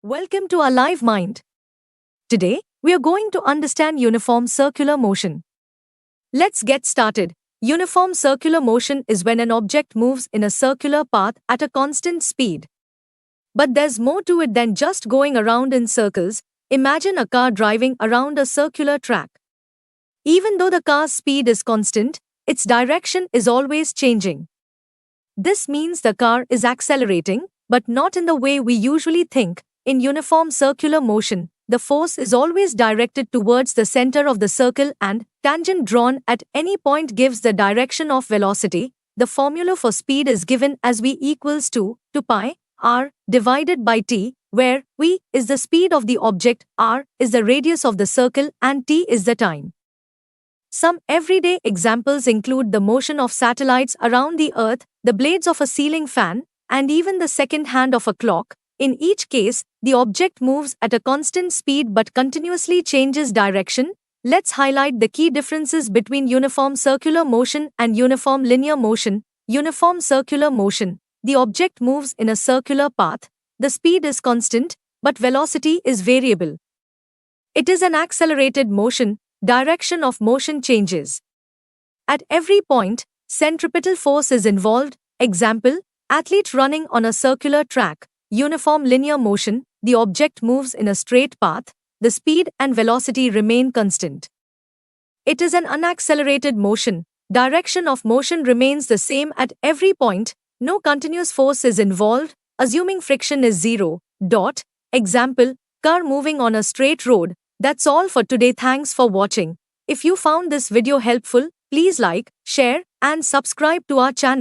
Welcome to our Live Mind. Today, we are going to understand uniform circular motion. Let's get started. Uniform circular motion is when an object moves in a circular path at a constant speed. But there's more to it than just going around in circles. Imagine a car driving around a circular track. Even though the car's speed is constant, its direction is always changing. This means the car is accelerating, but not in the way we usually think. In uniform circular motion, the force is always directed towards the center of the circle and tangent drawn at any point gives the direction of velocity. The formula for speed is given as v equals to 2 pi r divided by t, where v is the speed of the object, r is the radius of the circle, and t is the time. Some everyday examples include the motion of satellites around the Earth, the blades of a ceiling fan, and even the second hand of a clock. In each case, the object moves at a constant speed but continuously changes direction. Let's highlight the key differences between uniform circular motion and uniform linear motion. Uniform circular motion. The object moves in a circular path. The speed is constant, but velocity is variable. It is an accelerated motion. Direction of motion changes. At every point, centripetal force is involved. Example, athlete running on a circular track. Uniform linear motion, the object moves in a straight path, the speed and velocity remain constant. It is an unaccelerated motion, direction of motion remains the same at every point, no continuous force is involved, assuming friction is zero. Example, car moving on a straight road. That's all for today. Thanks for watching. If you found this video helpful, please like, share, and subscribe to our channel.